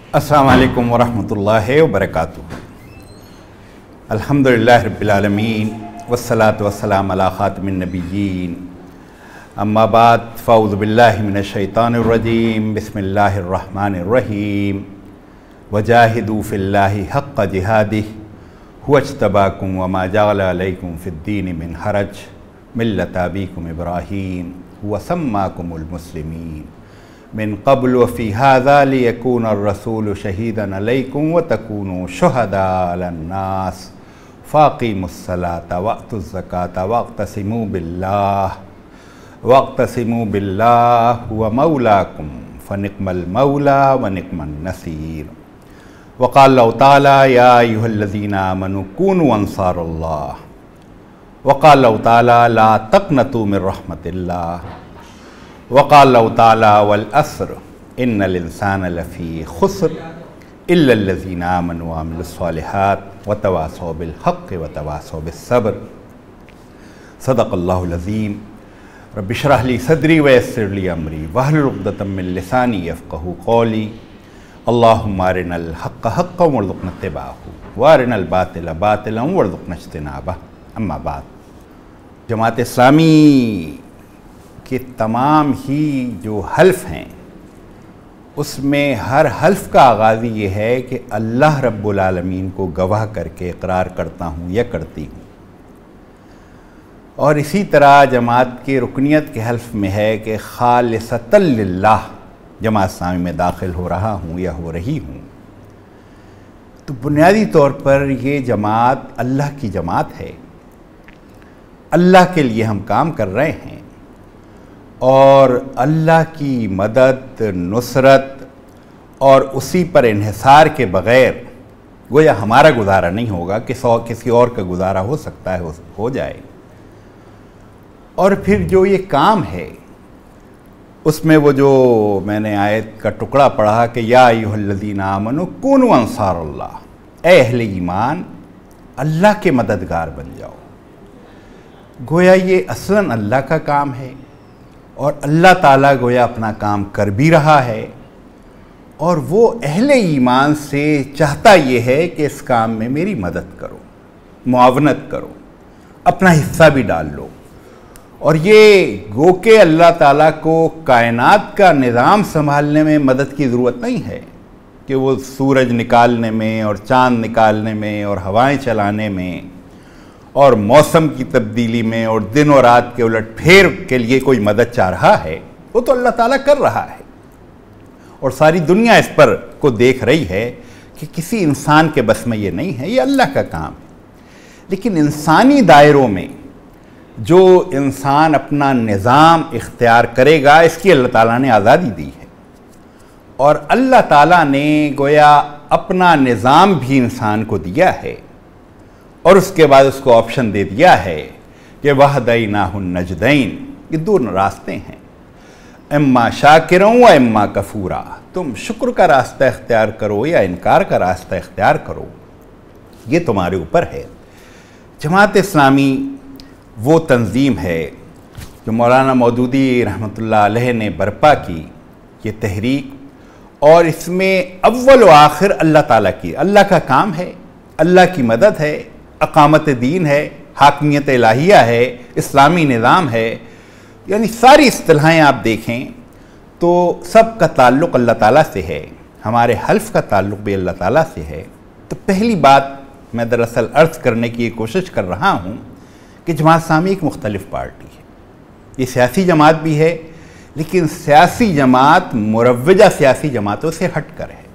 अस्सलामु अलैकुम वरहमतुल्लाहि वबरकातुहू। अल्हम्दुलिल्लाहि रब्बिल आलमीन वस्सलातु वस्सलामु अला खातिमिन नबिय्यीन। अम्मा बाद फ़अऊज़ु बिल्लाहि मिनश शैतानिर रजीम। बिस्मिल्लाहिर रहमानिर रहीम। वजाहिदू फ़िल्लाहि हक़्क़ जिहादिही हुवज्तबाकुम वमा जअल अलैकुम फ़िद्दीनि मिन हरज मिल्लत अबीकुम इब्राहीम हुव सम्माकुमुल मुस्लिमीन मिन क़ब्ल व फ़ी हाज़ा लियकूना अर्रसूलु शहीदन अलैकुम व तकूनू शुहदा अलन्नास फ़ाक़ीमुस्सलाता वअतुज़्ज़काता वअक़्तसिमू बिल्लाह हुव मौलाकुम फ़निअ्मल मौला व निअ्मन नसीर। वक़ाल अल्लाहु तआला या अय्युहल्लज़ीना आमनू कूनू अंसारल्लाह। वक़ाल अल्लाहु तआला ला तक़नतू मिन रहमतिल्लाह। वक़ाल अल्लाहु तआला वल अस्र इन्नल इंसाना लफ़ी खुस्र इल्लल्लज़ीना आमनू व अमिलुस्सालिहात व तवासौ बिल हक़्क़ि व तवासौ बिस्सब्र। सदक़ल्लाहुल अज़ीम। रब्बि इश्रह ली सदरी व यस्सिर ली अमरी वहलुल उक़दतम मिन लिसानी यफ़क़हू क़ौली। अल्लाहुम्मा अरिनल हक़्क़ हक़्क़न वरज़ुक़ना इत्तिबाअहू व अरिनल बातिला बातिलन वरज़ुक़ना इज्तिनाबहू। अम्मा बाद, जमात इस्लामी के तमाम ही जो हल्फ हैं उसमें हर हल्फ का आगाज़ ये है कि अल्लाह रब्बुल आलमीन को गवाह करके इक़रार करता हूँ या करती हूँ। और इसी तरह जमात के रुकनियत के हल्फ में है कि खालिसतन लिल्लाह जमात इस्लामी में दाखिल हो रहा हूँ या हो रही हूँ। तो बुनियादी तौर पर ये जमात अल्लाह की जमात है, अल्लाह के लिए हम काम कर रहे हैं और अल्लाह की मदद, नुसरत और उसी पर इन्हिसार के बग़ैर गोया हमारा गुजारा नहीं होगा, किसी और का गुजारा हो सकता है हो जाए। और फिर जो ये काम है उसमें वो जो मैंने आयत का टुकड़ा पढ़ा कि या अय्युहल्लज़ीना आमनू कूनू अंसारल्लाह, ए अहले ईमान अल्लाह के मददगार बन जाओ। गोया ये असलन अल्लाह का काम है और अल्लाह ताला गोया अपना काम कर भी रहा है और वो अहले ईमान से चाहता ये है कि इस काम में मेरी मदद करो, मुआवनत करो, अपना हिस्सा भी डाल लो। और ये गो के अल्लाह ताला को कायनात का निज़ाम संभालने में मदद की ज़रूरत नहीं है कि वो सूरज निकालने में और चाँद निकालने में और हवाएं चलाने में और मौसम की तब्दीली में और दिन और रात के उलट फेर के लिए कोई मदद चाह रहा है। वो तो अल्लाह ताला कर रहा है और सारी दुनिया इस पर को देख रही है कि किसी इंसान के बस में ये नहीं है, ये अल्लाह का काम है। लेकिन इंसानी दायरों में जो इंसान अपना निज़ाम इख्तियार करेगा, इसकी अल्लाह ताला ने आज़ादी दी है और अल्लाह ताला ने गोया अपना निज़ाम भी इंसान को दिया है और उसके बाद उसको ऑप्शन दे दिया है कि वहदैनाहुन नजदैन, ये दो रास्ते हैं, इम्मा शाकिरन व इम्मा कफूरा। तुम शुक्र का रास्ता इख्तियार करो या इनकार का रास्ता इख्तियार करो, ये तुम्हारे ऊपर है। जमात इस्लामी वो तंजीम है जो मौलाना मौदूदी रहमतुल्लाह अलैह ने बर्पा की, ये तहरीक, और इसमें अव्वल व आखिर अल्लाह ताला की, अल्लाह का काम है, अल्लाह की मदद है, अकामत दीन है, हाकमियत इलाहिया है, इस्लामी निज़ाम है। यानी सारी इस्तिलाहें आप देखें तो सब का ताल्लुक़ अल्लाह ताला से है, हमारे हल्फ का ताल्लुक़ भी अल्लाह ताला से है। तो पहली बात मैं दरअसल अर्ज़ करने की कोशिश कर रहा हूँ कि जमात इस्लामी एक मुख्तलिफ़ पार्टी है, ये सियासी जमात भी है, लेकिन सियासी जमात मुरव्वजा सियासी जमातों से हट कर है।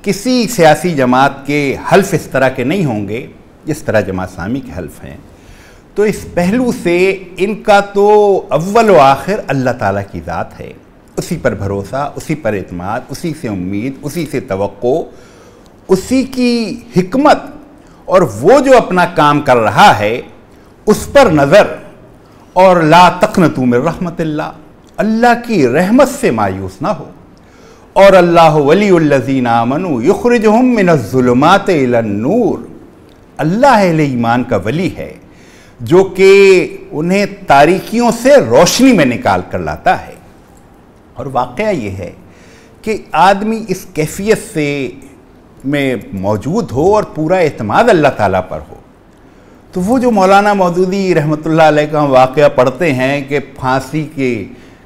किसी सियासी जमात के हल्फ इस तरह के नहीं होंगे जिस तरह जमात इस्लामी के हल्फ हैं। तो इस पहलू से इनका तो अव्वल व आखिर अल्लाह ताला की ज़ात है, उसी पर भरोसा, उसी पर इत्मीनान, उसी से उम्मीद, उसी से तवक्को, उसी की हिकमत, और वो जो अपना काम कर रहा है उस पर नज़र। और ला तक़नतू मिन रहमतिल्लाह, अल्लाह की रहमत से मायूस ना हो। और अल्लाह वलियुल्लज़ीना आमनू युख़रिजुहुम मिनज़्ज़ुलुमाति इलन-नूर, अल्लाह अहले ईमान का वली है जो कि उन्हें तारीकियों से रोशनी में निकाल कर लाता है। और वाक़या ये है कि आदमी इस कैफियत से में मौजूद हो और पूरा एतमाद अल्लाह ताला पर हो। तो वो जो मौलाना मौदूदी रहमतुल्लाह अलैह का वाक़या पढ़ते हैं कि फांसी के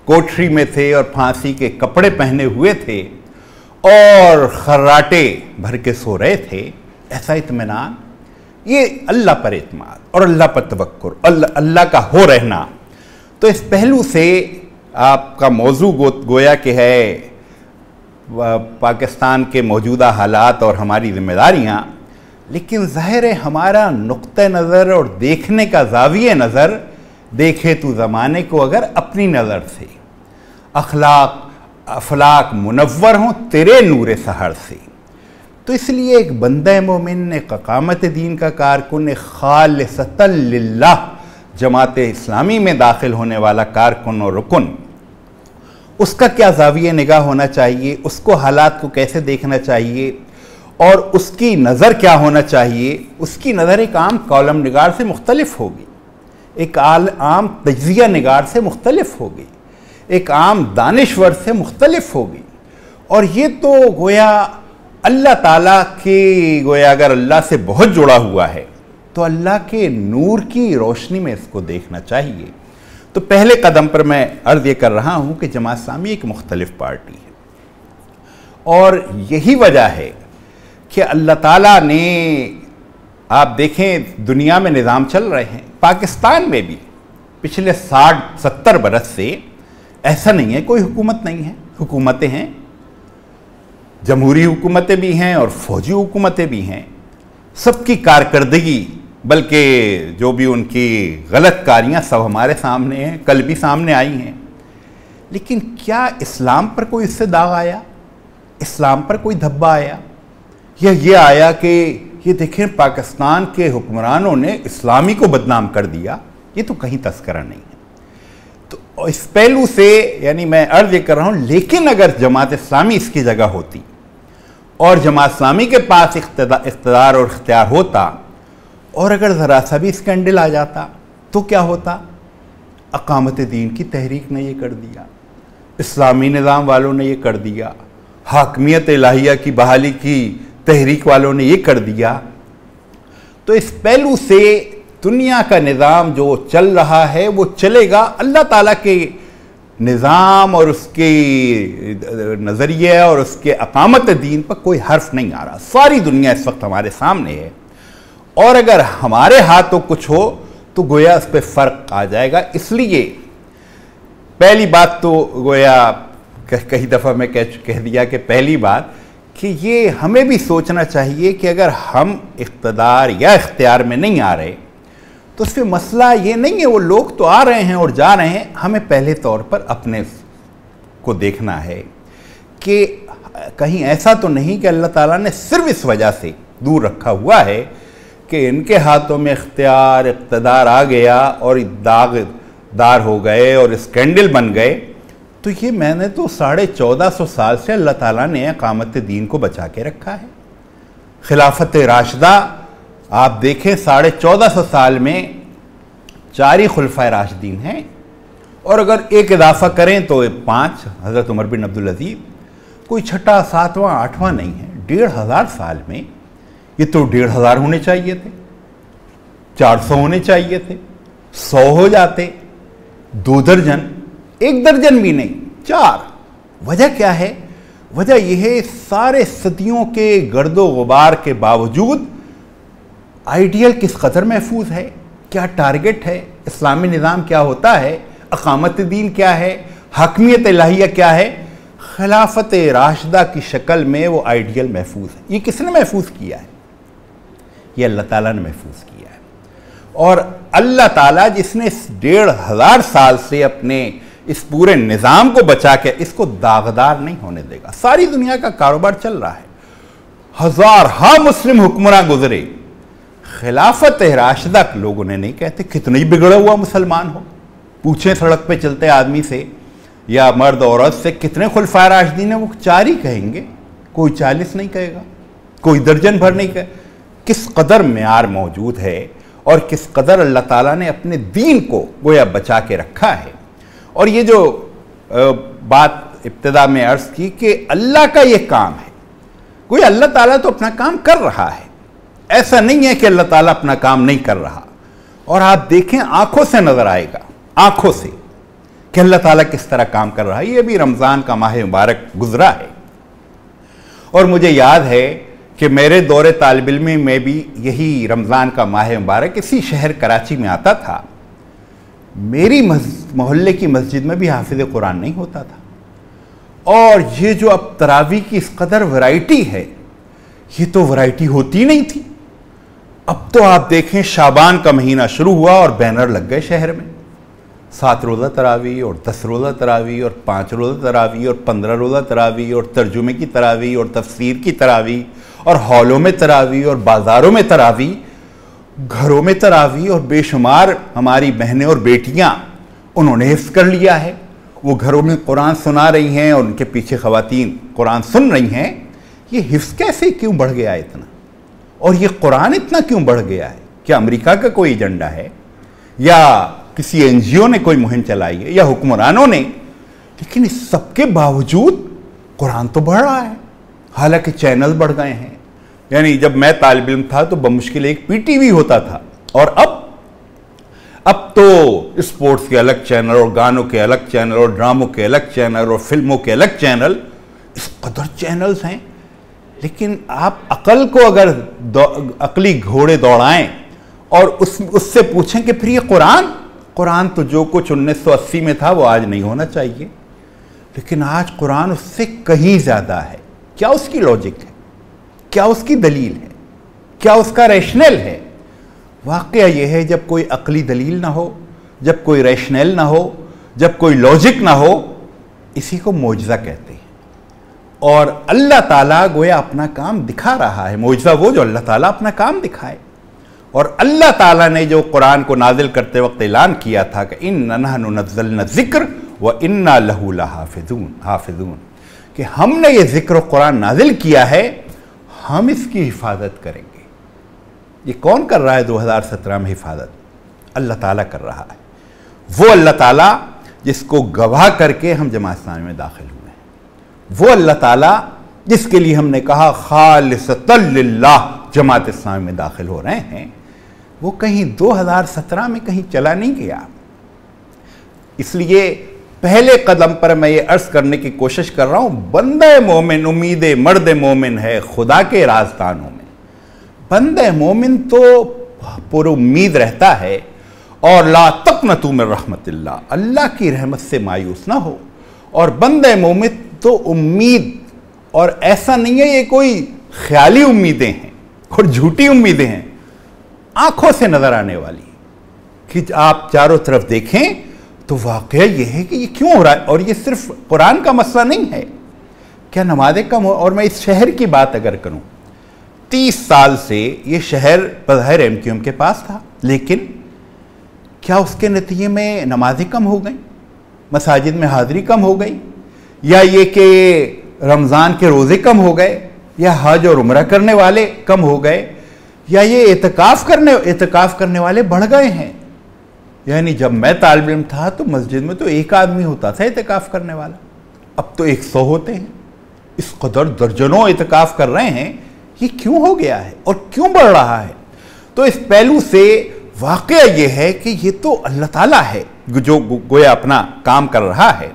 कोठरी में थे और फांसी के कपड़े पहने हुए थे और खर्राटे भर के सो रहे थे, ऐसा इत्मीनान, ये अल्लाह पर एतमाद और अल्लाह पर तवक्कुल, अल्लाह का हो रहना। तो इस पहलू से आपका मौजू गोया कि है पाकिस्तान के मौजूदा हालात और हमारी जिम्मेदारियाँ, लेकिन ज़ाहिर है हमारा नुक्ते नज़र और देखने का ज़ाविये नज़र, देखे तो ज़माने को अगर अपनी नज़र से, अखलाक अफलाक मुनव्वर हों तेरे नूर सहर से। तो इसलिए एक बंदे मोमिन, एक इकामत दीन का कारकुन, एक खालिसतन लिल्लाह जमात इस्लामी में दाखिल होने वाला कारकुन और रुकन, उसका क्या ज़ाविया निगाह होना चाहिए, उसको हालात को कैसे देखना चाहिए और उसकी नज़र क्या होना चाहिए। उसकी नज़र एक आम कॉलम निगार से मुख्तलिफ होगी, एक आम तज्ज़िया निगार से मुख्तलिफ होगी, एक आम दानिश्वर से मुख्तलिफ होगी। और ये तो गोया अल्लाह ताला के, गोया अगर अल्लाह से बहुत जुड़ा हुआ है तो अल्लाह के नूर की रोशनी में इसको देखना चाहिए। तो पहले कदम पर मैं अर्ज़ ये कर रहा हूँ कि जमात इस्लामी एक मुख्तलिफ पार्टी है और यही वजह है कि अल्लाह ताला ने, आप देखें दुनिया में निज़ाम चल रहे हैं, पाकिस्तान में भी पिछले 60-70 बरस से ऐसा नहीं है कोई हुकूमत नहीं है, हुकूमतें हैं, जमहूरी हुकूमतें भी हैं और फौजी हुकूमतें भी हैं। सबकी कारकर्दगी, बल्कि जो भी उनकी गलत कारियाँ सब हमारे सामने हैं, कल भी सामने आई हैं। लेकिन क्या इस्लाम पर कोई इससे दाग आया, इस्लाम पर कोई धब्बा आया, या ये आया कि ये देखें पाकिस्तान के हुक्मरानों ने इस्लामी को बदनाम कर दिया? ये तो कहीं तस्करा नहीं है। तो इस पहलू से यानी मैं अर्ज ये कर रहा हूँ, लेकिन अगर जमात इस्लामी इसकी जगह होती और जमात इस्लामी के पास इख्तियार और इख्तियार होता और अगर ज़रा सा भी स्कैंडल आ जाता तो क्या होता? अकामत दीन की तहरीक ने ये कर दिया, इस्लामी निज़ाम वालों ने ये कर दिया, हाकमियत इलाहिया की बहाली की तहरीक वालों ने ये कर दिया। तो इस पहलू से दुनिया का निज़ाम जो चल रहा है वो चलेगा अल्लाह ताला के निज़ाम और उसके नज़रिए और उसके अकामत दीन पर कोई हर्फ नहीं आ रहा। सारी दुनिया इस वक्त हमारे सामने है और अगर हमारे हाथों कुछ हो तो गोया इस पर फ़र्क आ जाएगा। इसलिए पहली बात तो गोया कई दफ़ा मैं कह दिया कि पहली बात कि ये हमें भी सोचना चाहिए कि अगर हम इक़्तिदार या इख्तियार में नहीं आ रहे तो उसमें मसला ये नहीं है वो लोग तो आ रहे हैं और जा रहे हैं, हमें पहले तौर पर अपने को देखना है कि कहीं ऐसा तो नहीं कि अल्लाह ताला ने सिर्फ इस वजह से दूर रखा हुआ है कि इनके हाथों में इख्तियार इक़्तिदार आ गया और दागदार हो गए और स्कैंडल बन गए। तो ये मैंने तो 1450 साल से अल्लाह ताला ने इक़ामत दीन को बचा के रखा है। खिलाफत राशिदा आप देखें 1450 साल में 4 ही खुलफाए राशिदीन हैं और अगर एक इजाफा करें तो 5 हज़रत उमर बिन अब्दुल अज़ीज़, कोई छठा 7वां 8वां नहीं है। 1500 साल में ये तो 1500 होने चाहिए थे, 400 होने चाहिए थे, 100 हो जाते, 2 दर्जन, 1 दर्जन भी नहीं, 4। वजह क्या है? वजह यह है सारे सदियों के गर्दो गुबार के बावजूद आइडियल किस कदर महफूज है, क्या टारगेट है, इस्लामी निज़ाम क्या होता है, अकामत दीन क्या है, हाकमियत इलाहिया क्या है, खिलाफत राशिदा की शक्ल में वो आइडियल महफूज है। ये किसने महफूज किया है? ये अल्लाह ताला ने महफूज किया है। और अल्लाह ताला जिसने 1500 साल से अपने इस पूरे निज़ाम को बचा के इसको दागदार नहीं होने देगा। सारी दुनिया का कारोबार चल रहा है, हज़ार मुस्लिम हुक्मरान गुजरे, खिलाफत राशिदा लोगों ने नहीं कहते। कितना ही बिगड़ा हुआ मुसलमान हो, पूछें सड़क पे चलते आदमी से या मर्द औरत से कितने खुलफाए राशिदीन है, वो 4 ही कहेंगे, कोई 40 नहीं कहेगा, कोई दर्जन भर नहीं कहे। किस कदर मेयार मौजूद है और किस कदर अल्लाह ताला ने अपने दीन को गोया बचा के रखा है। और ये जो बात इब्तिदा में अर्ज़ की कि अल्लाह का ये काम है। कोई अल्लाह ताला तो अपना काम कर रहा है, ऐसा नहीं है कि अल्लाह ताला अपना काम नहीं कर रहा। और आप देखें, आंखों से नजर आएगा, आंखों से, कि अल्लाह ताला किस तरह काम कर रहा है। ये भी रमज़ान का माह मुबारक गुजरा है और मुझे याद है कि मेरे दौरे तालिब इल्मी में भी यही रमज़ान का माह मुबारक इसी शहर कराची में आता था। मेरी मोहल्ले की मस्जिद में भी हाफिज़ कुरान नहीं होता था। और ये जो अब तरावी की इस कदर वैरायटी है, ये तो वैरायटी होती नहीं थी। अब तो आप देखें, शाबान का महीना शुरू हुआ और बैनर लग गए शहर में, 7 रोज़ा तरावी और 10 रोज़ा तरावी और 5 रोज़ा तरावी और 15 रोज़ा तरावी और तर्जुमे की तरावी और तफसीर की तरावी और हॉलों में तरावी और बाज़ारों में तरावी, घरों में तरावी। और बेशुमार हमारी बहनें और बेटियां, उन्होंने हिफ्ज़ कर लिया है। वो घरों में कुरान सुना रही हैं और उनके पीछे ख़वातीन कुरान सुन रही हैं। ये हिफ्ज़ कैसे क्यों बढ़ गया इतना, और ये कुरान इतना क्यों बढ़ गया है? क्या अमेरिका का कोई एजेंडा है, या किसी एनजीओ ने कोई मुहिम चलाई है, या हुक्मरानों ने? लेकिन इस सबके बावजूद कुरान तो बढ़ रहा है, हालांकि चैनल बढ़ गए हैं। यानी जब मैं तालिब इल्म था तो बमुश्किल एक पीटीवी होता था, और अब तो स्पोर्ट्स के अलग चैनल और गानों के अलग चैनल और ड्रामों के अलग चैनल और फिल्मों के अलग चैनल, इस कदर चैनल्स हैं। लेकिन आप अकल को अगर अकली घोड़े दौड़ाएं और उससे पूछें कि फिर ये कुरान तो जो कुछ 1980 में था वो आज नहीं होना चाहिए, लेकिन आज कुरान उससे कहीं ज़्यादा है। क्या उसकी लॉजिक है, क्या उसकी दलील है, क्या उसका रैशनल है? वाक़या यह है, जब कोई अकली दलील ना हो, जब कोई रैशनल ना हो, जब कोई लॉजिक ना हो, इसी को मोजज़ा कहते हैं। और अल्लाह ताला गोया अपना काम दिखा रहा है। मोजज़ा वो जो अल्लाह ताला अपना काम दिखाए। और अल्लाह ताला ने जो कुरान को नाजिल करते वक्त ऐलान किया था कि इन्ना नहनु नज़्ज़लना ज़िक्र व इन्ना लहू लहाफ़िज़ून, कि हमने ये ज़िक्र कुरान नाजिल किया है, हम इसकी हिफाजत करेंगे। ये कौन कर रहा है 2017 में हिफाजत? अल्लाह ताला कर रहा है। वो अल्लाह ताला जिसको गवाह करके हम जमात इस्लामी में दाखिल हुए हैं, वो अल्लाह ताला जिसके लिए हमने कहा खालिसतन लिल्लाह जमात इस्लामी में दाखिल हो रहे हैं, वो कहीं 2017 में कहीं चला नहीं गया। इसलिए पहले कदम पर मैं ये अर्ज करने की कोशिश कर रहा हूं, बंदे मोमिन उम्मीद मर्द मोमिन है खुदा के राजदानों में। बंदे मोमिन तो पुर उम्मीद रहता है, और ला तक़नतू मिन रहमतिल्लाह, अल्लाह की रहमत से मायूस ना हो। और बंदे मोमिन तो उम्मीद, और ऐसा नहीं है ये कोई ख्याली उम्मीदें हैं और झूठी उम्मीदें हैं, आंखों से नजर आने वाली, कि आप चारों तरफ देखें तो वाकया यह है कि ये क्यों हो रहा है। और ये सिर्फ कुरान का मसला नहीं है, क्या नमाज़ें कम हो। और मैं इस शहर की बात अगर करूं, 30 साल से ये शहर बज़ाहिर एमक्यूएम के पास था, लेकिन क्या उसके नतीजे में नमाज़ें कम हो गई, मसाजिद में हाज़िरी कम हो गई, या ये कि रमज़ान के रोज़े कम हो गए, या हज और उम्रा करने वाले कम हो गए, या ये एतकाफ़ करने वाले बढ़ गए हैं? यानी जब मैं तालिब इल्म था तो मस्जिद में तो एक आदमी होता था एतकाफ़ करने वाला, अब तो 100 होते हैं। इस कदर दर्जनों एतकाफ़ कर रहे हैं। ये क्यों हो गया है और क्यों बढ़ रहा है? तो इस पहलू से वाक़या ये है कि ये तो अल्लाह ताला है जो गोया अपना काम कर रहा है।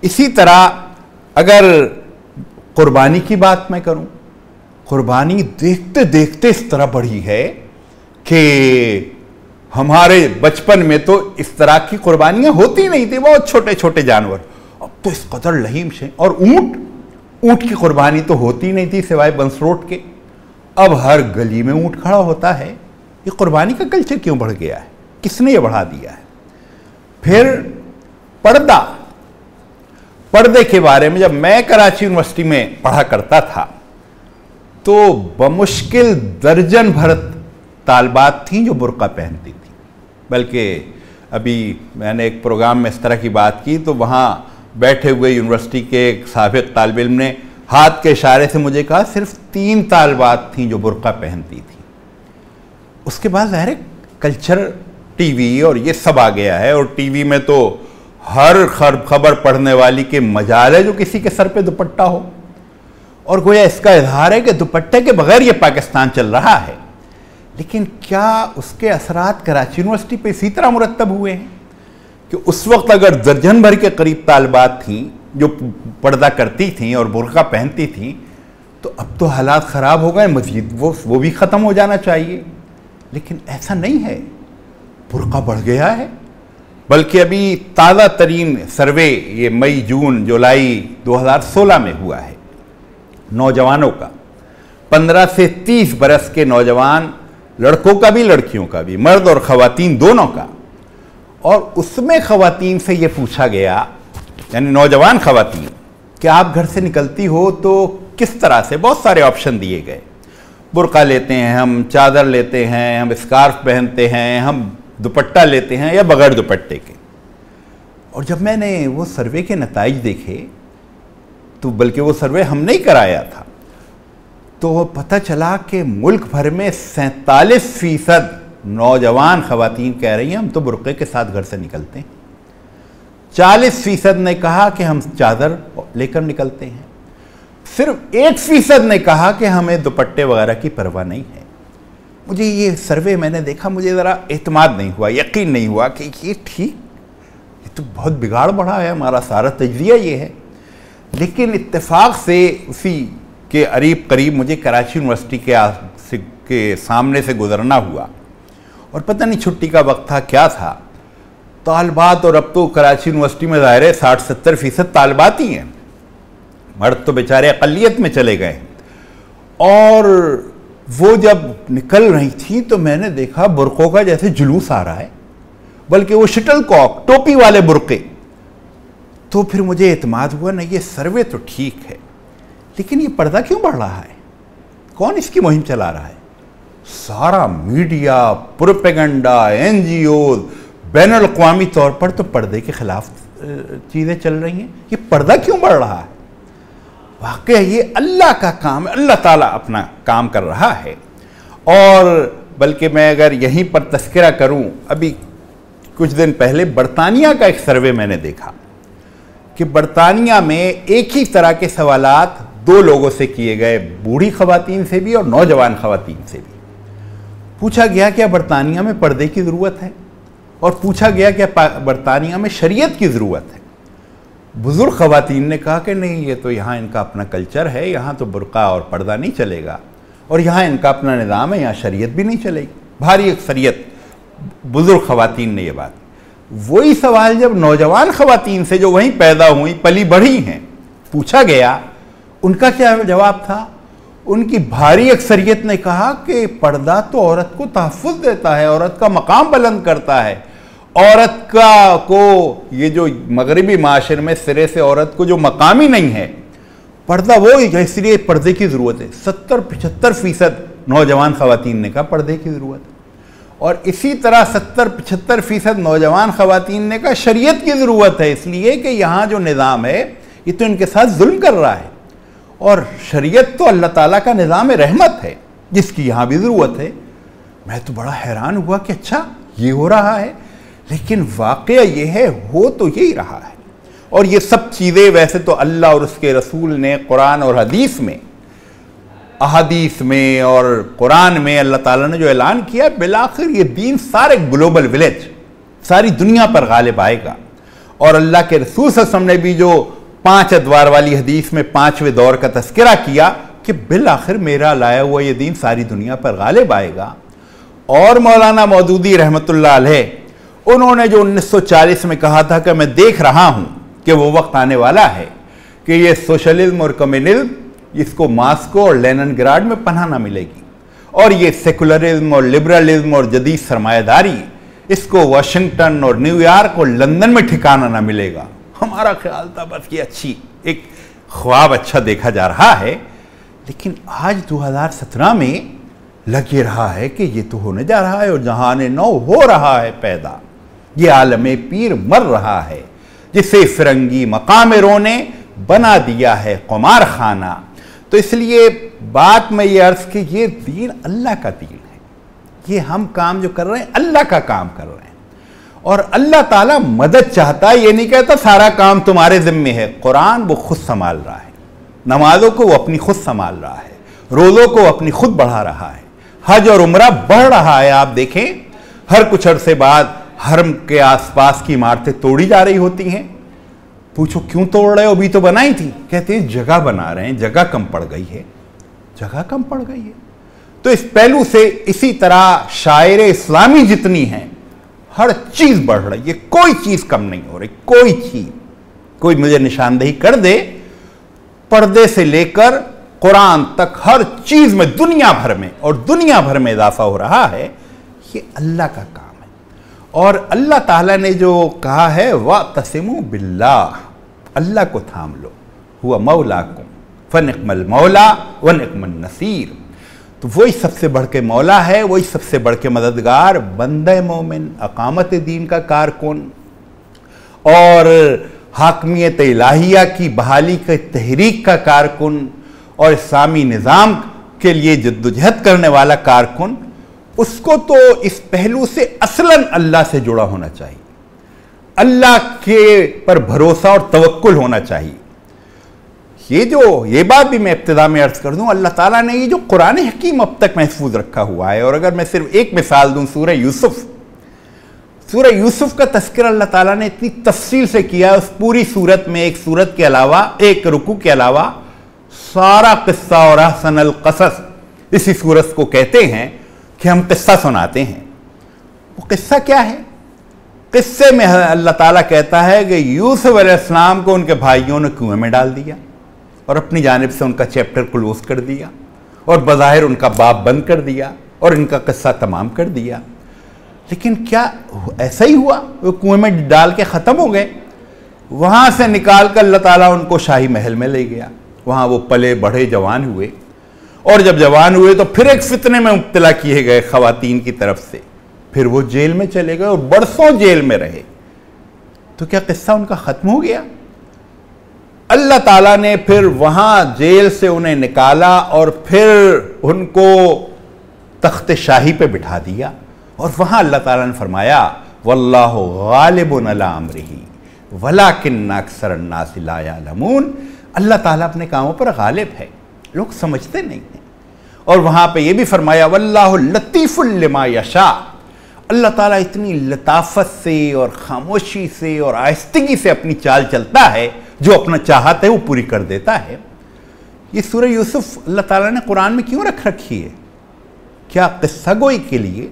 इसी तरह अगर कुर्बानी की बात मैं करूं, कुर्बानी देखते देखते इस तरह बढ़ी है कि हमारे बचपन में तो इस तरह की कुर्बानियां होती नहीं थी, बहुत छोटे छोटे जानवर। अब तो इस कदर लहीम से, और ऊंट की कुर्बानी तो होती नहीं थी सिवाय बंसरोट के, अब हर गली में ऊंट खड़ा होता है। ये कुर्बानी का कल्चर क्यों बढ़ गया है? किसने ये बढ़ा दिया है? फिर पर्दे के बारे में जब मैं कराची यूनिवर्सिटी में पढ़ा करता था तो बमुश्किल दर्जन भर तालबात थीं जो बुर्का पहनती थी। बल्कि अभी मैंने एक प्रोग्राम में इस तरह की बात की तो वहाँ बैठे हुए यूनिवर्सिटी के एक साबिक़ तालिब इल्म ने हाथ के इशारे से मुझे कहा सिर्फ 3 तालबात थीं जो बुर्का पहनती थी। उसके बाद ज़ाहिर कल्चर टीवी और ये सब आ गया है, और टीवी में तो हर खबर पढ़ने वाली के मजाल है जो किसी के सर पे दुपट्टा हो, और गोया इसका इजहार है कि दुपट्टे के बगैर ये पाकिस्तान चल रहा है। लेकिन क्या उसके असरात कराची यूनिवर्सिटी पे इसी तरह मुरतब हुए हैं कि उस वक्त अगर दर्जन भर के करीब तालिबात थीं जो पर्दा करती थीं और बुर्का पहनती थीं, तो अब तो हालात ख़राब हो गए, मज़ीद वो भी ख़त्म हो जाना चाहिए। लेकिन ऐसा नहीं है, बुर्का बढ़ गया है। बल्कि अभी ताज़ा तरीन सर्वे ये मई जून जुलाई 2016 में हुआ है नौजवानों का, 15 से 30 बरस के नौजवान, लड़कों का भी लड़कियों का भी, मर्द और ख़वातीन दोनों का। और उसमें ख़वातीन से ये पूछा गया, यानी नौजवान ख़वातीन, कि आप घर से निकलती हो तो किस तरह से, बहुत सारे ऑप्शन दिए गए, बुर्का लेते हैं हम, चादर लेते हैं हम, स्कार्फ पहनते हैं हम, दुपट्टा लेते हैं या बगैर दुपट्टे के। और जब मैंने वो सर्वे के नताइज देखे, तो बल्कि वो सर्वे हमने ही कराया था, तो पता चला कि मुल्क भर में 47% नौजवान ख़वातीन कह रही हैं हम तो बुर्क़े के साथ घर से निकलते हैं। 40% ने कहा कि हम चादर लेकर निकलते हैं। सिर्फ 1% ने कहा कि हमें दुपट्टे वगैरह की परवाह नहीं है। मुझे ये सर्वे मैंने देखा, मुझे ज़रा एतमाद नहीं हुआ, यकीन नहीं हुआ कि ये ठीक, ये तो बहुत बिगाड़ बढ़ा है, हमारा सारा तजज़िया ये है। लेकिन इत्तेफाक से उसी के करीब मुझे कराची यूनिवर्सिटी के सामने से गुज़रना हुआ, और पता नहीं छुट्टी का वक्त था क्या था, तालिबात, और अब तो कराची यूनिवर्सिटी में ज़ाहिर है 60-70% तालिबात ही हैं, मर्द तो बेचारे अक़लियत में चले गए। और वो जब निकल रही थी तो मैंने देखा बुर्क़ों का जैसे जुलूस आ रहा है, बल्कि वो शटल कॉक टोपी वाले बुर्क़े। तो फिर मुझे एतमाद हुआ, नहीं ये सर्वे तो ठीक है, लेकिन ये पर्दा क्यों बढ़ रहा है, कौन इसकी मुहिम चला रहा है? सारा मीडिया, प्रोपेगेंडा, NGOs, बैनुल अक़वामी तौर पर तो पर्दे के ख़िलाफ़ चीज़ें चल रही हैं। ये पर्दा क्यों बढ़ रहा है? वाकई ये अल्लाह का काम है, अल्लाह ताला अपना काम कर रहा है। और बल्कि मैं अगर यहीं पर तज़किरा करूं, अभी कुछ दिन पहले बरतानिया का एक सर्वे मैंने देखा कि बरतानिया में एक ही तरह के सवालात 2 लोगों से किए गए, बूढ़ी ख़वातीन से भी और नौजवान ख़वातीन से भी। पूछा गया क्या बरतानिया में पर्दे की ज़रूरत है, और पूछा गया क्या बरतानिया में शरीयत की ज़रूरत है। बुज़ुर्ग ख़वातीन ने कहा कि नहीं, ये तो यहाँ इनका अपना कल्चर है, यहाँ तो बुर्का और पर्दा नहीं चलेगा, और यहाँ इनका अपना निज़ाम है, यहाँ शरीयत भी नहीं चलेगी। भारी अक्सरियत बुज़ुर्ग ख़वातीन ने ये बात। वही सवाल जब नौजवान ख़वातीन से जो वहीं पैदा हुई पली बढ़ी हैं पूछा गया, उनका क्या जवाब था? उनकी भारी अक्सरियत ने कहा कि पर्दा तो औरत को तहफ़्फ़ुज़ देता है, औरत का मकाम बुलंद करता है, औरत को ये जो मगरबी माशरे में सिरे से औरत को जो मकाम ही नहीं है, पर्दा वो, इसलिए पर्दे की ज़रूरत है। 70-75% नौजवान ख़वातीन ने कहा पर्दे की ज़रूरत है। और इसी तरह 70-75% नौजवान ख़वातीन ने कहा शरीयत की ज़रूरत है, इसलिए कि यहाँ जो निज़ाम है ये तो इनके साथ जुल्म कर रहा है, और शरीयत तो अल्लाह ताला का निज़ाम रहमत है जिसकी यहाँ भी ज़रूरत है। मैं तो बड़ा हैरान हुआ कि अच्छा ये हो रहा है, लेकिन वाक़या ये है, हो तो यही रहा है। और ये सब चीज़ें वैसे तो अल्लाह और उसके रसूल ने कुरान और हदीस में, अहादीस में और कुरान में अल्लाह ताला ने जो ऐलान किया, बिलाखिर ये दीन सारे ग्लोबल विलेज, सारी दुनिया पर गालिब आएगा। और अल्लाह के रसूल सल्लल्लाहु अलैहि वसल्लम ने भी जो 5 अदवार वाली हदीस में 5वें दौर का तज़किरा किया कि बिलाखिर मेरा लाया हुआ ये दीन सारी दुनिया पर गालिब आएगा। और मौलाना मौदूदी रहमतुल्लाह अलैह, उन्होंने जो 1940 में कहा था कि मैं देख रहा हूँ कि वो वक्त आने वाला है कि ये सोशलिज्म और कम्युनिज्म, इसको मास्को और लेनिनग्राड में पनाह ना मिलेगी, और ये सेकुलरिज्म और लिबरलिज्म और जदीद सरमायादारी, इसको वाशिंगटन और न्यूयॉर्क और लंदन में ठिकाना ना मिलेगा। हमारा ख्याल था बस ये अच्छी एक ख्वाब अच्छा देखा जा रहा है, लेकिन आज 2017 में लग ये रहा है कि ये तो होने जा रहा है, और जहान नौ हो रहा है पैदा, ये आलमे पीर मर रहा है, जिसे फिरंगी मकाम रोने बना दिया है कुमार खाना। तो इसलिए बात में ये अर्ज़ कि ये दीन अल्लाह का दीन है, ये हम काम जो कर रहे हैं अल्लाह का काम कर रहे हैं। और अल्लाह ताला मदद चाहता है, ये नहीं कहता सारा काम तुम्हारे जिम्मे है। कुरान वो खुद संभाल रहा है, नमाजों को वो अपनी खुद संभाल रहा है, रोज़ों को अपनी खुद बढ़ा रहा है, हज और उम्रा बढ़ रहा है। आप देखें हर कुछ अरसे बाद हरम के आसपास की इमारतें तोड़ी जा रही होती हैं। पूछो क्यों तोड़ रहे हो, अभी तो बनाई थी। कहते हैं जगह बना रहे हैं, जगह कम पड़ गई है, जगह कम पड़ गई है। तो इस पहलू से इसी तरह शायर इस्लामी जितनी हैं, हर चीज बढ़ रही है, कोई चीज कम नहीं हो रही, कोई चीज। कोई मुझे निशानदेही कर दे, पर्दे से लेकर कुरान तक हर चीज में दुनिया भर में, और दुनिया भर में इजाफा हो रहा है। ये अल्लाह का काम है। और अल्लाह ताला ने जो कहा है वातसिमू बिल्लाह, अल्लाह को थाम लो, हुवा मौलाकुम फनिअमल मौला व निअमन नसीर। तो वही सबसे बढ़ के मौला है, वही सबसे बढ़ के मददगार, बंदे मोमिन, अकामत दीन का कारकुन और हाकमियत इलाहिया की बहाली के तहरीक का कारकुन और इस्लामी निज़ाम के लिए जद्दोजहद करने वाला कारकुन। उसको तो इस पहलू से असलन अल्लाह से जुड़ा होना चाहिए, अल्लाह के पर भरोसा और तवक्कुल होना चाहिए। ये बात भी मैं इब्तिदा में अर्ज कर दूं, अल्लाह ताला ने ये जो कुरान हकीम अब तक महफूज रखा हुआ है, और अगर मैं सिर्फ एक मिसाल दूं, सूरह यूसुफ का तस्करा अल्लाह ताला ने इतनी तफसील से किया है। उस पूरी सूरत में एक सूरत के अलावा, एक रुकू के अलावा सारा किस्सा और अहसनल क़सस इसी सूरत को कहते हैं कि हम किस्सा सुनाते हैं। वो किस्सा क्या है? किस्से में अल्लाह ताला कहता है कि यूसुफ अलैहिस्सलाम को उनके भाइयों ने कुएं में डाल दिया और अपनी जानिब से उनका चैप्टर क्लोज कर दिया, और बज़ाहिर उनका बाप बंद कर दिया और इनका किस्सा तमाम कर दिया। लेकिन क्या ऐसा ही हुआ? वो कुएं में डाल के ख़त्म हो गए? वहाँ से निकाल कर अल्लाह ताला उनको शाही महल में ले गया। वहाँ वो पले बढ़े, जवान हुए, और जब जवान हुए तो फिर एक फितने में मुब्तला किए गए ख़वातीन की तरफ से। फिर वो जेल में चले गए और बरसों जेल में रहे। तो क्या किस्सा उनका ख़त्म हो गया? अल्लाह ताला ने फिर वहाँ जेल से उन्हें निकाला और फिर उनको तख्त शाही पे बिठा दिया, और वहाँ अल्लाह ताला ने फरमाया वल्लाहु गालिबुन अला अम्रिही वलाकिन्न अक्सरन्नासि ला यअलमून। अल्लाह ताला अपने कामों पर गालिब है, लोग समझते नहीं हैं। और वहाँ पे ये भी फरमाया वल्लाहु लतीफुल लिमा यशा। अल्लाह ताला इतनी लताफत से और खामोशी से और आहिस्तगी से अपनी चाल चलता है, जो अपना चाहत है वो पूरी कर देता है। ये सूरह यूसुफ अल्लाह ताला ने कुरान में क्यों रख रखी है? क्या किस्सा गोई के लिए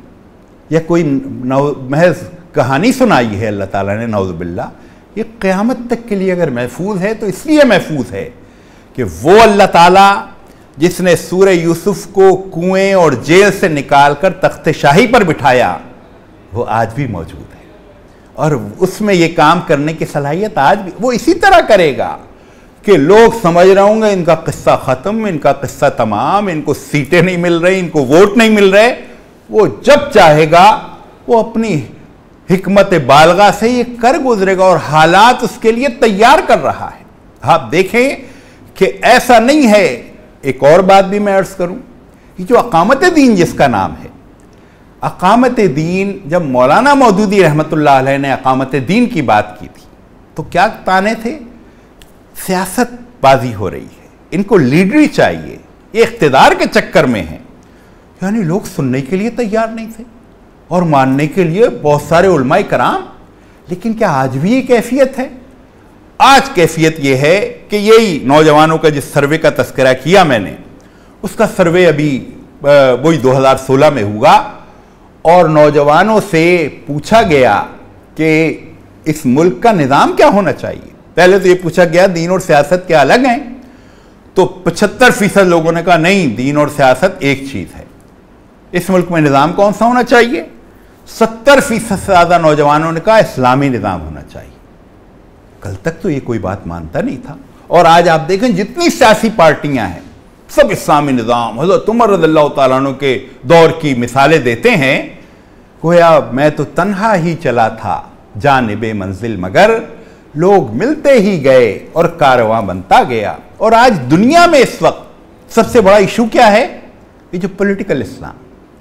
या कोई महज कहानी सुनाई है अल्लाह ताला ने? नौज़ुबिल्लाह। ये क़यामत तक के लिए अगर महफूज है तो इसलिए महफूज है कि वो अल्लाह ताला जिसने सूरह यूसुफ को कुएं और जेल से निकालकर तख्त शाही पर बिठाया, वो आज भी मौजूद है, और उसमें ये काम करने की सलाहियत आज भी वो इसी तरह करेगा कि लोग समझ रहे होंगे इनका किस्सा ख़त्म, इनका किस्सा तमाम, इनको सीटें नहीं मिल रही, इनको वोट नहीं मिल रहे। वो जब चाहेगा वो अपनी हिकमत बालगा से ये कर गुजरेगा, और हालात उसके लिए तैयार कर रहा है। आप देखें कि ऐसा नहीं है। एक और बात भी मैं अर्ज करूं, कि जो अकामत दीन जिसका नाम है, अकामत दीन, जब मौलाना मौदूदी रहमतुल्लाह अलैह ने अकामत दीन की बात की थी तो क्या ताने थे? सियासतबाजी हो रही है, इनको लीडरी चाहिए, ये इख्तिदार के चक्कर में है। यानी लोग सुनने के लिए तैयार नहीं थे और मानने के लिए बहुत सारे उलमाए कराम। लेकिन क्या आज भी ये कैफियत है? आज कैफियत ये है कि यही नौजवानों का जिस सर्वे का तस्करा किया मैंने, उसका सर्वे अभी वही 2016 में हुआ, और नौजवानों से पूछा गया कि इस मुल्क का निज़ाम क्या होना चाहिए। पहले तो ये पूछा गया दीन और सियासत क्या अलग हैं, तो 75% लोगों ने कहा नहीं, दीन और सियासत एक चीज़ है। इस मुल्क में निज़ाम कौन सा होना चाहिए? 70% से ज़्यादा नौजवानों ने कहा इस्लामी निज़ाम होना चाहिए। कल तक तो ये कोई बात मानता नहीं था, और आज आप देखें जितनी सियासी पार्टियां हैं सब इस्लामी निज़ाम, हज़रत उमर रज़ियल्लाहु ताला अन्हु के दौर की मिसालें देते हैं। गोया मैं तो तन्हा ही चला था जानिबे मंजिल, मगर लोग मिलते ही गए और कारवां बनता गया। और आज दुनिया में इस वक्त सबसे बड़ा इशू क्या है? ये जो पॉलिटिकल इस्लाम,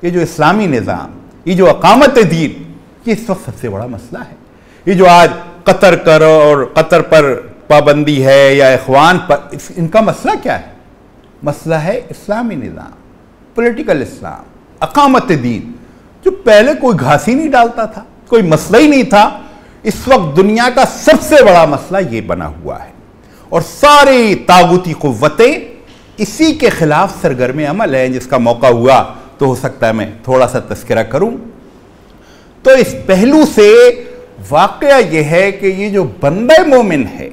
ये जो इस्लामी निज़ाम, ये जो अकामत दीन, ये इस वक्त सबसे बड़ा मसला है। ये जो आज कतर कर और कतर पर पाबंदी है या इखवान पर, इनका मसला क्या है? मसला है इस्लामी निज़ाम, पॉलिटिकल इस्लाम, अकामत दीन, जो पहले कोई घास ही नहीं डालता था, कोई मसला ही नहीं था। इस वक्त दुनिया का सबसे बड़ा मसला ये बना हुआ है और सारी तागूती कुव्वतें इसी के खिलाफ सरगर्म अमल है, जिसका मौका हुआ तो हो सकता है मैं थोड़ा सा तस्करा करूं। तो इस पहलू से वाकया यह है कि ये जो बंदे मोमिन है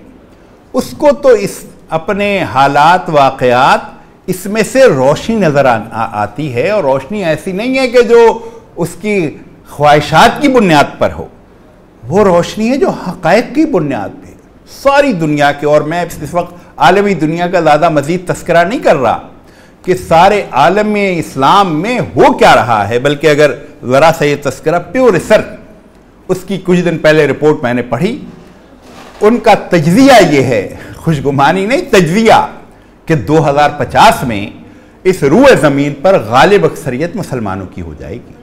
उसको तो इस अपने हालात वाकयात इसमें से रोशनी नज़र आती है, और रोशनी ऐसी नहीं है कि जो उसकी ख्वाहिशात की बुनियाद पर हो, वो रोशनी है जो हक़ाइक़ की बुनियाद पे सारी दुनिया के। और मैं इस वक्त आलमी दुनिया का ज़्यादा मज़ीद तस्करा नहीं कर रहा कि सारे आलम इस्लाम में हो क्या रहा है, बल्कि अगर ज़रा सा ये तस्करा प्योर रिसर्च, उसकी कुछ दिन पहले रिपोर्ट मैंने पढ़ी, उनका तजज़िया ये है, खुशगुमानी नहीं तजज़िया, कि 2050 में इस रूए ज़मीन पर गालिब अक्सरियत मुसलमानों की हो जाएगी,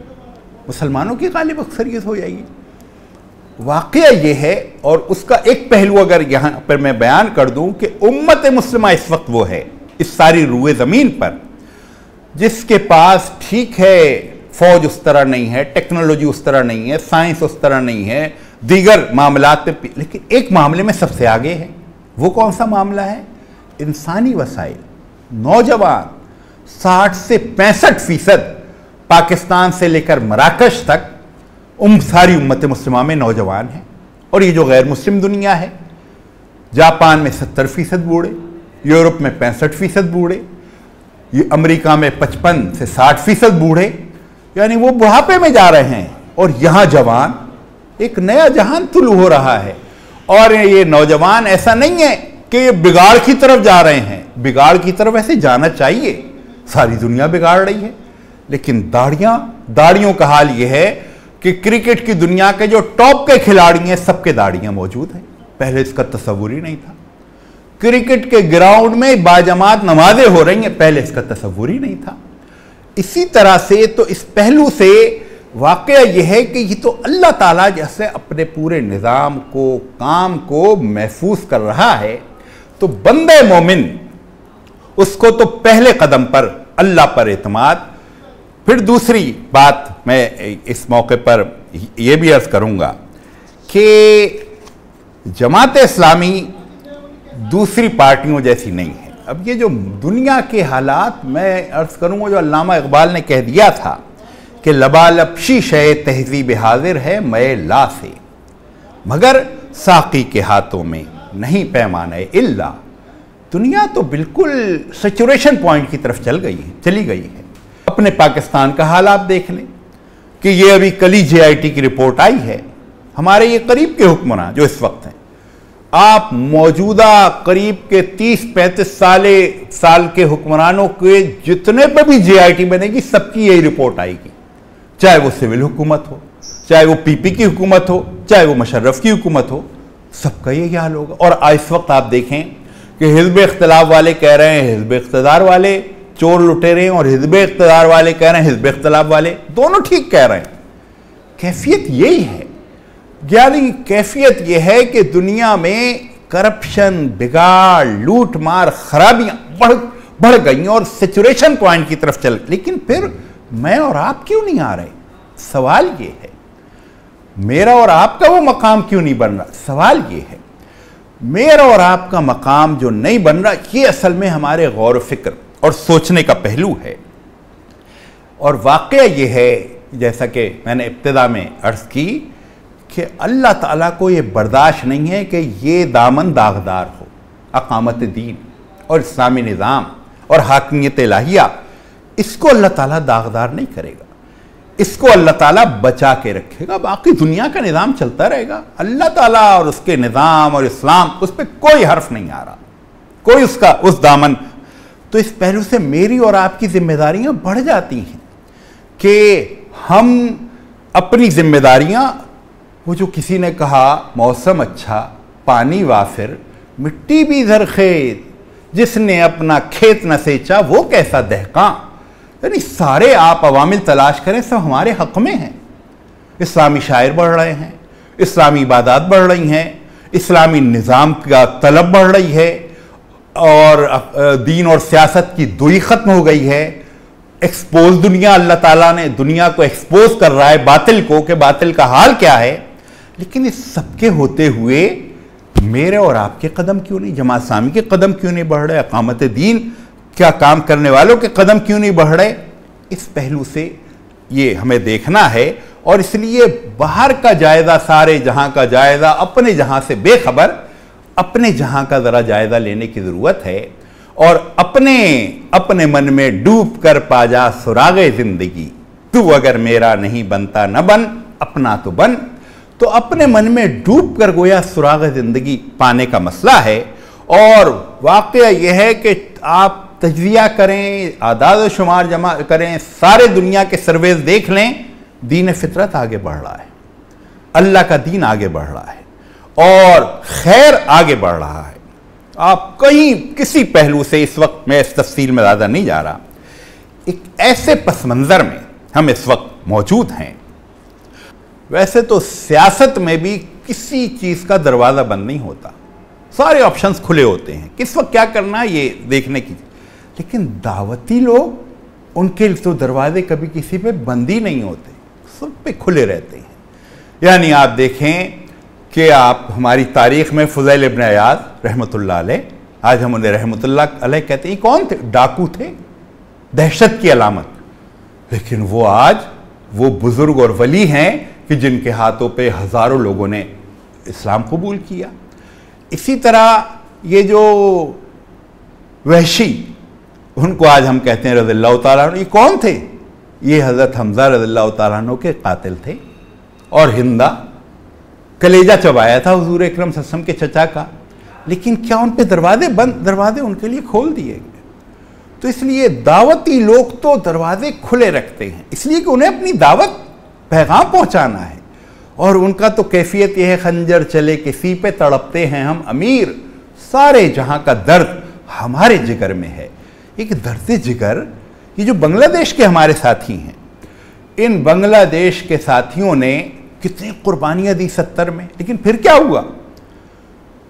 मुसलमानों की गालिब अक्सरियत हो जाएगी। वाक़या ये है, और उसका एक पहलू अगर यहाँ पर मैं बयान कर दूँ कि उम्मत मुस्लिमा इस वक्त वो है इस सारी रूए ज़मीन पर जिसके पास, ठीक है, फ़ौज उस तरह नहीं है, टेक्नोलॉजी उस तरह नहीं है, साइंस उस तरह नहीं है, दीगर मामलात पे, लेकिन एक मामले में सबसे आगे है। वो कौन सा मामला है? इंसानी वसाइल। नौजवान 60 से 65% पाकिस्तान से लेकर मराकश तक सारी उम्मत मुस्लिमा में नौजवान हैं। और ये जो गैर मुस्लिम दुनिया है, जापान में 70% बूढ़े, यूरोप में 65% बूढ़े, ये अमेरिका में 55 से 60% बूढ़े, यानी वो बुढ़ापे में जा रहे हैं। और यहाँ जवान, एक नया जहान तुलू हो रहा है। और ये नौजवान ऐसा नहीं है कि ये बिगाड़ की तरफ जा रहे हैं, बिगाड़ की तरफ ऐसे जाना चाहिए, सारी दुनिया बिगाड़ रही है। लेकिन दाढ़ियों का हाल ये है कि क्रिकेट की दुनिया के जो टॉप के खिलाड़ी हैं सबके दाढ़ियां मौजूद हैं। पहले इसका तस्वुर ही नहीं था। क्रिकेट के ग्राउंड में बाजमात नमाजें हो रही हैं, पहले इसका तस्वुर ही नहीं था। इसी तरह से तो इस पहलू से वाकया यह है कि ये तो अल्लाह ताला जैसे अपने पूरे निज़ाम को, काम को महफूज कर रहा है, तो बंदे मोमिन उसको तो पहले कदम पर अल्लाह पर एतमाद। फिर दूसरी बात मैं इस मौके पर यह भी अर्ज़ करूँगा कि जमात इस्लामी दूसरी पार्टियों जैसी नहीं है। अब ये जो दुनिया के हालात, मैं अर्ज़ करूँगा जो अल्लामा इकबाल ने कह दिया था कि लबालबशी शय तहज़ीब हाजिर है मय ला से, मगर साकी के हाथों में नहीं पैमाने इल्ला। दुनिया तो बिल्कुल सैचुरेशन पॉइंट की तरफ चली गई है। अपने पाकिस्तान का हाल आप देख लें कि ये अभी कल ही JIT की रिपोर्ट आई है। हमारे ये करीब के हुक्मरान जो इस वक्त हैं, आप मौजूदा करीब के 30-35 साल के हुक्मरानों के जितने पर भी JIT बनेगी, सबकी यही रिपोर्ट आएगी, चाहे वो सिविल हुकूमत हो, चाहे वो PP की हुकूमत हो, चाहे वो मुशर्रफ की हुकूमत हो, सबका यही हाल होगा। और इस वक्त आप देखें कि हिज़्ब इख्तिलाफ वाले कह रहे हैं हिज़्ब इख्तिदार वाले चोर लुटेरे हैं, और हिज़्ब इख्तिदार वाले कह रहे हैं हिज़्ब इख्तिलाफ वाले, दोनों ठीक कह रहे हैं। कैफियत यही है, यानी कैफियत यह है कि दुनिया में करप्शन, बिगाड़, लूट मार, खराबियां बढ़ गई और सैचुरेशन पॉइंट की तरफ चल। लेकिन फिर मैं और आप क्यों नहीं आ रहे? सवाल ये है। मेरा और आपका वो मकाम क्यों नहीं बन रहा? सवाल ये है। मेरा और आपका मकाम जो नहीं बन रहा, ये असल में हमारे गौर फिक्र और सोचने का पहलू है। और वाकया ये है, जैसा कि मैंने इब्तिदा में अर्ज़ की, कि अल्लाह ताला को ये बर्दाश्त नहीं है कि ये दामन दागदार हो। अकामत दीन और इस्लामी निज़ाम और हाकिमियत इलाहिया, इसको अल्लाह ताला दागदार नहीं करेगा, इसको अल्लाह ताला बचा के रखेगा। बाकी दुनिया का निज़ाम चलता रहेगा। अल्लाह ताला और उसके निज़ाम और इस्लाम, उस पर कोई हर्फ नहीं आ रहा, कोई उसका उस दामन। तो इस पहलू से मेरी और आपकी जिम्मेदारियां बढ़ जाती हैं कि हम अपनी जिम्मेदारियां, वो जो किसी ने कहा मौसम अच्छा, पानी वाफिर, मिट्टी भी ज़रख़ेज़, जिसने अपना खेत न सेंचा वो कैसा दहकां। यानी सारे आप अवामिल तलाश करें, सब हमारे हक़ में हैं। इस्लामी शायर बढ़ रहे हैं, इस्लामी इबादत बढ़ रही हैं, इस्लामी निज़ाम का तलब बढ़ रही है, और दीन और सियासत की दुई ख़त्म हो गई है। एक्सपोज दुनिया, अल्लाह ताला ने दुनिया को एक्सपोज कर रहा है बातिल को, कि बातिल का हाल क्या है। लेकिन इस सबके होते हुए मेरे और आपके कदम क्यों नहीं, जमात इस्लामी के कदम क्यों नहीं बढ़ रहे, अकामत दीन क्या काम करने वालों के कदम क्यों नहीं बढ़ रहे? इस पहलू से ये हमें देखना है। और इसलिए बाहर का जायज़ा, सारे जहां का जायज़ा, अपने जहां से बेखबर अपने जहां का ज़रा जायज़ा लेने की ज़रूरत है। और अपने मन में डूब कर पा जा सुरागे ज़िंदगी, तू अगर मेरा नहीं बनता न बन, अपना तो बन। तो अपने मन में डूब कर गोया सुरागे ज़िंदगी पाने का मसला है। और वाक़या यह है कि आप तजज़िया करें, आदाद शुमार जमा करें, सारे दुनिया के सर्वेज देख लें, दीन फितरत आगे बढ़ रहा है, अल्लाह का दीन आगे बढ़ रहा है और खैर आगे बढ़ रहा है। आप कहीं किसी पहलू से, इस वक्त मैं इस तफसील में ज़्यादा नहीं जा रहा, एक ऐसे पस मंज़र में हम इस वक्त मौजूद हैं। वैसे तो सियासत में भी किसी चीज़ का दरवाज़ा बंद नहीं होता, सारे ऑप्शंस खुले होते हैं, किस वक्त क्या करना है ये देखने की। लेकिन दावती लोग, उनके तो दरवाजे कभी किसी पे बंद ही नहीं होते, सब पे खुले रहते हैं। यानी आप देखें कि आप हमारी तारीख़ में फ़ुज़ैल इब्न अयाज़ रहमतुल्लाह अलैह, आज हम उन्हें रहमतुल्लाह अलैह कहते हैं, कौन थे? डाकू थे, दहशत की अलामत। लेकिन वो आज वो बुज़ुर्ग और वली हैं कि जिनके हाथों पे हज़ारों लोगों ने इस्लाम कबूल किया। इसी तरह ये जो वहशी, उनको आज हम कहते हैं रज़ियल्लाहु ताला अन्हु, ये कौन थे? ये हज़रत हमज़ा रज़ियल्लाहु ताला अन्हु के कातिल थे। और हिंदा कलेजा चबाया था हुज़ूर अकरम सल्लल्लाहु अलैहि वसल्लम के चचा का। लेकिन क्या उन पे दरवाजे बंद? दरवाजे उनके लिए खोल दिए गए। तो इसलिए दावती लोग तो दरवाजे खुले रखते हैं, इसलिए कि उन्हें अपनी दावत पैगाम पहुंचाना है। और उनका तो कैफियत यह है, खंजर चले किसी पे तड़पते हैं हम अमीर, सारे जहां का दर्द हमारे जिगर में है। एक दर्द जिगर, ये जो बांग्लादेश के हमारे साथी हैं, इन बांग्लादेश के साथियों ने कितनी कुर्बानियां दी 70 में। लेकिन फिर क्या हुआ?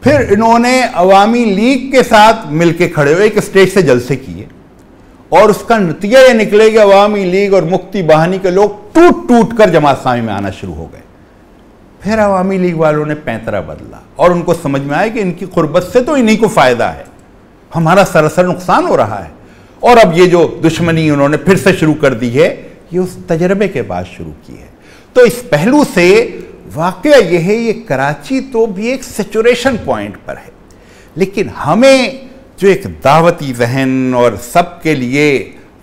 फिर इन्होंने अवामी लीग के साथ मिलकर खड़े हुए एक स्टेज से जलसे किए, और उसका नतीजा ये निकले कि अवामी लीग और मुक्ति बहानी के लोग टूट टूट कर जमात इस्लामी में आना शुरू हो गए। फिर अवामी लीग वालों ने पैंतरा बदला और उनको समझ में आया कि इनकी कुर्बत से तो इन्हीं को फायदा है, हमारा सरासर नुकसान हो रहा है। और अब ये जो दुश्मनी उन्होंने फिर से शुरू कर दी है, ये उस तजर्बे के बाद शुरू की है। तो इस पहलू से वाकया यह है, ये कराची तो भी एक सैचुरेशन पॉइंट पर है। लेकिन हमें जो एक दावती जहन और सबके लिए,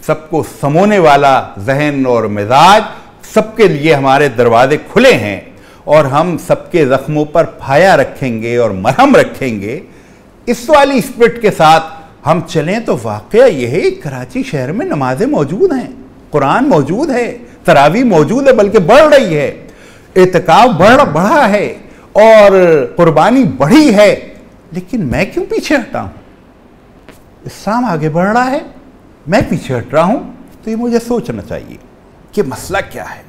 सबको समोने वाला जहन और मिजाज, सबके लिए हमारे दरवाजे खुले हैं और हम सबके ज़ख्मों पर फाया रखेंगे और मरहम रखेंगे, इस वाली स्पिरिट के साथ हम चलें तो वाकया यह है, कराची शहर में नमाजें मौजूद हैं, कुरान मौजूद है, तरावी मौजूद है, बल्कि बढ़ रही है, एतकाफ बढ़ा है और कुर्बानी बढ़ी है। लेकिन मैं क्यों पीछे हटा हूं? इस्लाम आगे बढ़ रहा है, मैं पीछे हट रहा हूं। तो ये मुझे सोचना चाहिए कि मसला क्या है।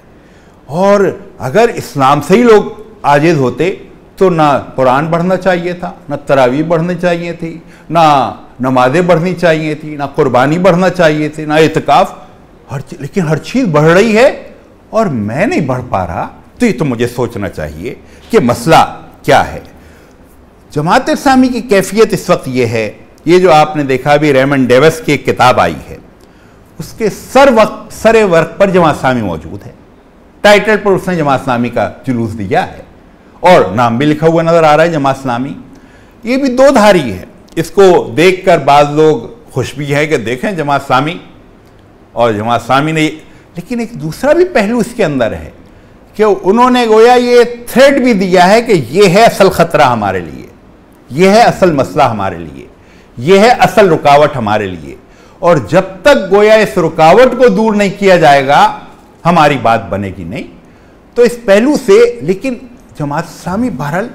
और अगर इस्लाम से ही लोग आजिज़ होते तो ना कुरान बढ़ना चाहिए था, ना तरावी बढ़नी चाहिए थी, ना नमाजें बढ़नी चाहिए थी, ना कुर्बानी बढ़ना चाहिए थी, ना इत्काफ, लेकिन हर चीज़ बढ़ रही है और मैं नहीं बढ़ पा रहा। तो ये तो मुझे सोचना चाहिए कि मसला क्या है। जमात इस्लामी की कैफियत इस वक्त ये है, ये जो आपने देखा अभी रेमंड डेविस की एक किताब आई है, उसके सरे वर्क पर जमात इस्लामी मौजूद है, टाइटल पर उसने जमात इस्लामी का जुलूस दिया है और नाम भी लिखा हुआ नजर आ रहा है जमात इस्लामी। ये भी दो धारी है, इसको देखकर बाज़ लोग खुश भी है कि देखें जमात इस्लामी और जमात इस्लामी ने, लेकिन एक दूसरा भी पहलू इसके अंदर है कि उन्होंने गोया ये थ्रेड भी दिया है कि ये है असल खतरा हमारे लिए, ये है असल मसला हमारे लिए, ये है असल रुकावट हमारे लिए, और जब तक गोया इस रुकावट को दूर नहीं किया जाएगा हमारी बात बनेगी नहीं। तो इस पहलू से, लेकिन जमात इस्लामी बहरहाल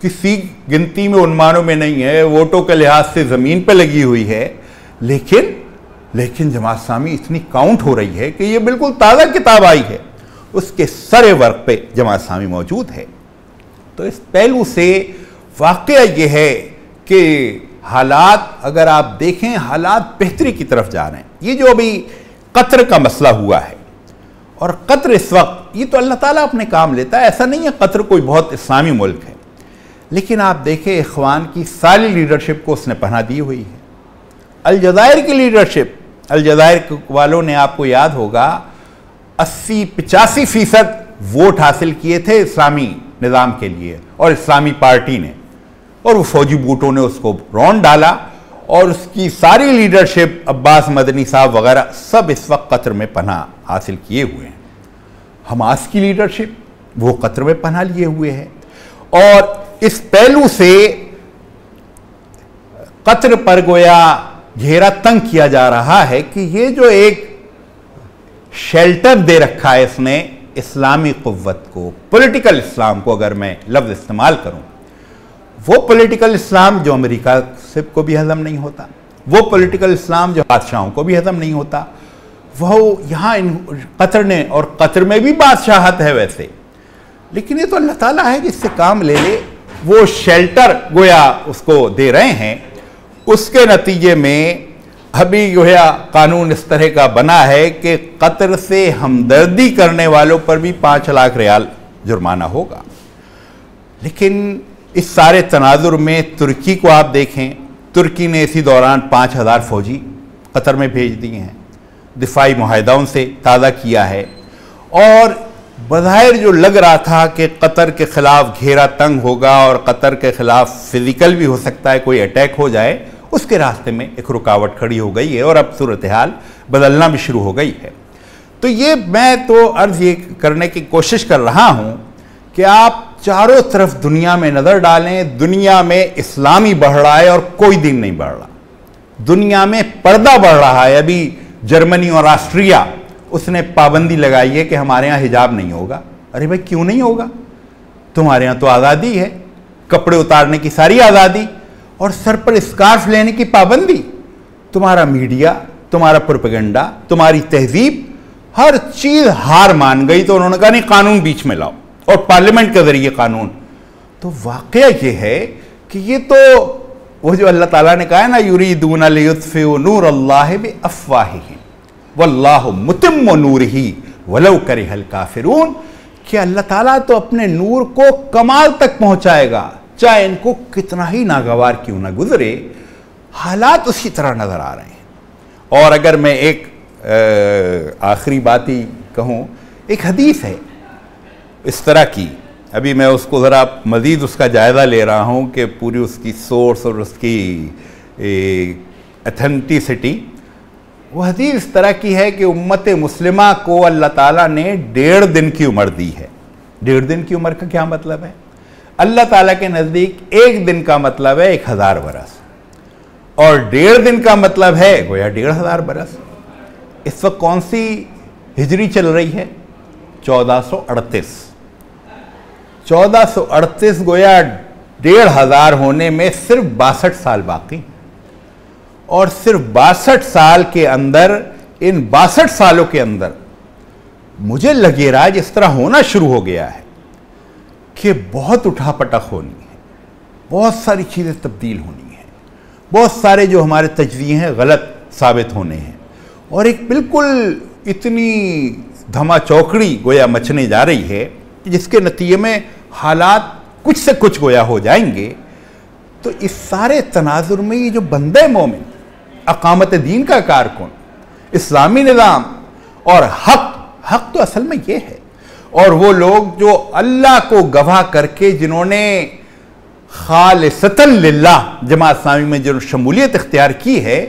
किसी गिनती में उन्मानों में नहीं है, वोटों के लिहाज से ज़मीन पे लगी हुई है, लेकिन जमात इस्लामी इतनी काउंट हो रही है कि ये बिल्कुल ताज़ा किताब आई है। उसके सरे वर्क पे जमात इस्लामी मौजूद है। तो इस पहलू से वाक़या ये है कि हालात अगर आप देखें, हालात बेहतरी की तरफ जा रहे हैं। ये जो अभी कतर का मसला हुआ है, और कतर इस वक्त, ये तो अल्लाह ताला अपने काम लेता है, ऐसा नहीं है कतर कोई बहुत इस्लामी मुल्क है, लेकिन आप देखें इख्वान की सारी लीडरशिप को उसने पनाह दी हुई है। अलजज़ायर की लीडरशिप, अलजज़ायर वालों ने, आपको याद होगा, 80-85% वोट हासिल किए थे इस्लामी निज़ाम के लिए और इस्लामी पार्टी ने, और वो फौजी बूटों ने उसको रौंद डाला, और उसकी सारी लीडरशिप, अब्बास मदनी साहब वगैरह, सब इस वक्त कतर में पनाह हासिल किए हुए हैं। हमास की लीडरशिप, वो कतर में पनाह लिए हुए है। और इस पहलू से कतर पर गोया घेरा तंग किया जा रहा है कि ये जो एक शेल्टर दे रखा है इसने इस्लामी कुव्वत को, पॉलिटिकल इस्लाम को, अगर मैं लफ्ज़ इस्तेमाल करूं, वो पॉलिटिकल इस्लाम जो अमेरिका से को भी हजम नहीं होता, वो पॉलिटिकल इस्लाम जो बादशाहों को भी हजम नहीं होता, वह यहाँ कतर ने, और कतर में भी बादशाहत है वैसे, लेकिन ये तो अल्लाह ताला है जिससे काम ले ले, वो शेल्टर गोया उसको दे रहे हैं। उसके नतीजे में अभी गोया कानून इस तरह का बना है कि कतर से हमदर्दी करने वालों पर भी 5 लाख रियाल जुर्माना होगा। लेकिन इस सारे तनाजुर में तुर्की को आप देखें, तुर्की ने इसी दौरान 5000 फौजी कतर में भेज दिए हैं, दिफाई मुआहदा उनसे ताज़ा किया है। और बज़ाहिर जो लग रहा था कि कतर के ख़िलाफ़ घेरा तंग होगा और कतर के ख़िलाफ़ फिज़िकल भी हो सकता है, कोई अटैक हो जाए, उसके रास्ते में एक रुकावट खड़ी हो गई है और अब सूरत हाल बदलना भी शुरू हो गई है। तो ये मैं तो अर्ज़ ये करने की कोशिश कर रहा हूँ कि आप चारों तरफ दुनिया में नज़र डालें, दुनिया में इस्लामी बढ़ रहा है और कोई दिन नहीं बढ़ रहा, दुनिया में पर्दा बढ़ रहा है। अभी जर्मनी और ऑस्ट्रिया, उसने पाबंदी लगाई है कि हमारे यहाँ हिजाब नहीं होगा। अरे भाई क्यों नहीं होगा, तुम्हारे यहाँ तो आज़ादी है, कपड़े उतारने की सारी आज़ादी, और सर पर स्कार्फ लेने की पाबंदी। तुम्हारा मीडिया, तुम्हारा प्रोपेगेंडा, तुम्हारी तहजीब, हर चीज़ हार मान गई। तो उन्होंने कहा नहीं, कानून बीच में लाओ, और पार्लियामेंट के जरिए कानून। तो वाकया ये है कि ये तो वो जो अल्लाह ताला ने कहा है ना, युरीदूना लियुत्फिउ नूरल्लाहि बिअफ़वाहिहिम वल्लाहु मुतिम्मु नूरिही वलौ करिहल काफिरून, कि अल्लाह ताला तो अपने नूर को कमाल तक पहुंचाएगा, चाहे इनको कितना ही नागवार क्यों ना गुजरे। हालात उसी तरह नजर आ रहे हैं। और अगर मैं एक आखिरी बात ही कहूँ, एक हदीस है इस तरह की, अभी मैं उसको ज़रा मज़ीद उसका जायज़ा ले रहा हूँ कि पूरी उसकी सोर्स और उसकी ऑथेंटिसिटी। वो हदीस इस तरह की है कि उम्मत मुस्लिमा को अल्लाह ताला ने 1.5 दिन की उम्र दी है। 1.5 दिन की उम्र का क्या मतलब है? अल्लाह ताला के नज़दीक 1 दिन का मतलब है 1000 बरस, और 1.5 दिन का मतलब है गोया 1500 बरस। इस वक्त कौन सी हिजरी चल रही है? 1438। 1438 गोया 1500 होने में सिर्फ 62 साल बाकी, और सिर्फ 62 साल के अंदर, इन 62 सालों के अंदर मुझे लगे रहा जिस तरह होना शुरू हो गया है कि बहुत उठापटक होनी है, बहुत सारी चीज़ें तब्दील होनी है, बहुत सारे जो हमारे तजवीज़ हैं गलत साबित होने हैं, और एक बिल्कुल इतनी धमा चौकड़ी गोया मचने जा रही है कि जिसके नतीजे में हालात कुछ से कुछ गोया हो जाएंगे। तो इस सारे तनाजुर में ये जो बंदे मोमिन, अकामत दीन का कारकुन, इस्लामी निज़ाम और हक तो असल में ये है, और वो लोग जो अल्लाह को गवाह करके जिन्होंने खालिसतन लिल्लाह जमात इस्लामी में जो शमूलियत इख्तियार की है,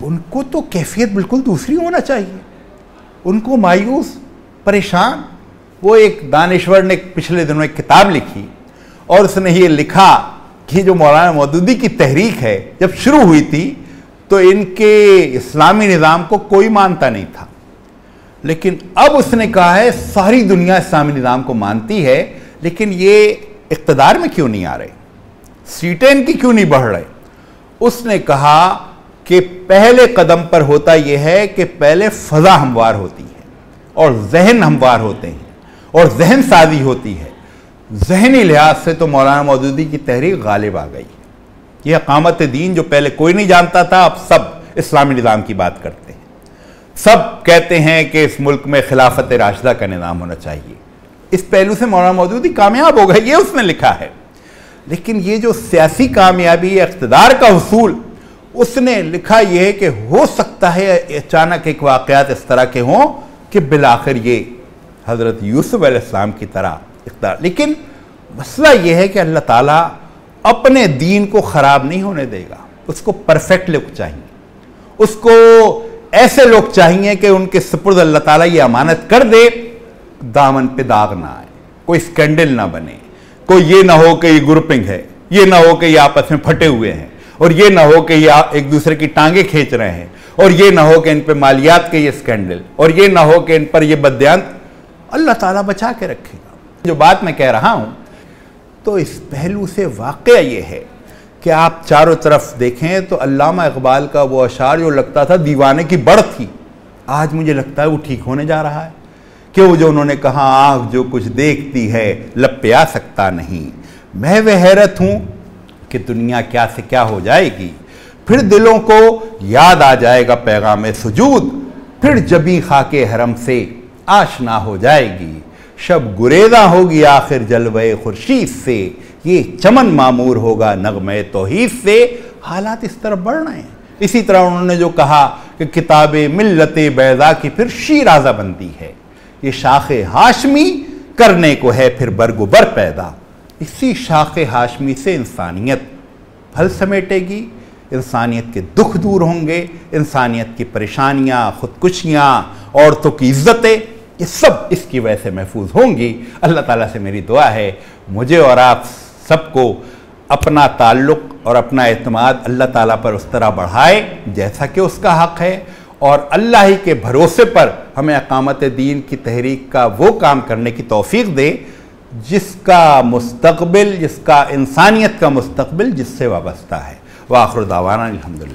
उनको तो कैफियत बिल्कुल दूसरी होना चाहिए। उनको मायूस, परेशान। वो एक दानिश्वर ने पिछले दिनों एक किताब लिखी, और उसने ये लिखा कि जो मौलाना मौदूदी की तहरीक है जब शुरू हुई थी तो इनके इस्लामी निज़ाम को कोई मानता नहीं था, लेकिन अब उसने कहा है सारी दुनिया इस्लामी निज़ाम को मानती है, लेकिन ये इक़्तिदार में क्यों नहीं आ रहे, सीटें इनकी क्यों नहीं बढ़ रहे। उसने कहा कि पहले कदम पर होता यह है कि पहले फ़ज़ा हमवार होती है, और जहन हमवार होते हैं और जहन साजी होती है, जहनी लिहाज से तो मौलाना मौदूदी की तहरीक गालिब आ गई। यह अकामत दीन जो पहले कोई नहीं जानता था, अब सब इस्लामी निज़ाम की बात करते हैं। सब कहते हैं कि इस मुल्क में खिलाफत राशिदा का निज़ाम होना चाहिए। इस पहलू से मौलाना मौदूदी कामयाब हो गए, ये उसने लिखा है। लेकिन ये जो सियासी कामयाबी या इक़्तिदार का हुसूल, उसने लिखा यह है कि हो सकता है अचानक एक वाक़यात इस तरह के हों कि बिलाखिर ये हज़रत यूसुफ अलैहिस्सलाम की तरह इक़्तिदार। लेकिन मसला यह है कि अल्लाह ताला अपने दीन को ख़राब नहीं होने देगा। उसको परफेक्ट लोग चाहिए, उसको ऐसे लोग चाहिए कि उनके सुपुर्द अल्लाह ताला ये अमानत कर दे, दामन पे दाग ना आए, कोई स्कैंडल ना बने, कोई ये ना हो कि ये ग्रुपिंग है, ये ना हो कि ये आपस में फटे हुए हैं, और ये ना हो कि ये एक दूसरे की टांगे खींच रहे हैं, और ये ना हो कि इन पे मालियात के ये स्कैंडल, और ये ना हो कि इन पर ये बदयान। अल्लाह ताला बचा के रखेगा। जो बात मैं कह रहा हूँ, तो इस पहलू से वाक़या ये है कि आप चारों तरफ देखें तो अल्लामा इकबाल का वो अशार जो लगता था दीवाने की बढ़ थी, आज मुझे लगता है वो ठीक होने जा रहा है। कि वो जो उन्होंने कहा, आँख जो कुछ देखती है लब पे आ सकता नहीं, मैं वह हैरत हूँ कि दुनिया क्या से क्या हो जाएगी, फिर दिलों को याद आ जाएगा पैगाम सुजूद, फिर जबी खाके हरम से आशना हो जाएगी, शब गुरेदा होगी आखिर जलवे खुर्शीद से, ये चमन मामूर होगा नगमे तौहीद से। हालात इस तरफ बढ़ रहे हैं। इसी तरह उन्होंने जो कहा कि किताबे मिल्लते बैदा की फिर शीराजा बनती है, ये शाखे हाशमी करने को है फिर बरगुबर पैदा। इसी शाखे हाशमी से इंसानियत फल समेटेगी, इंसानियत के दुख दूर होंगे, इंसानियत की परेशानियाँ, खुदकुशियाँ, औरतों की इज्जतें, ये सब इसकी वजह से महफूज होंगी। अल्लाह ताला से मेरी दुआ है मुझे और आप सबको अपना ताल्लुक़ और अपना एतमाद अल्लाह ताला पर उस तरह बढ़ाए जैसा कि उसका हक़ है, और अल्लाह ही के भरोसे पर हमें अकामत दीन की तहरीक का वो काम करने की तौफीक दे जिसका मुस्तक़बिल, जिसका इंसानियत का मुस्तक़बिल जिससे वाबस्ता है। व आखिर दावाना अल्हम्दुलिल्लाह।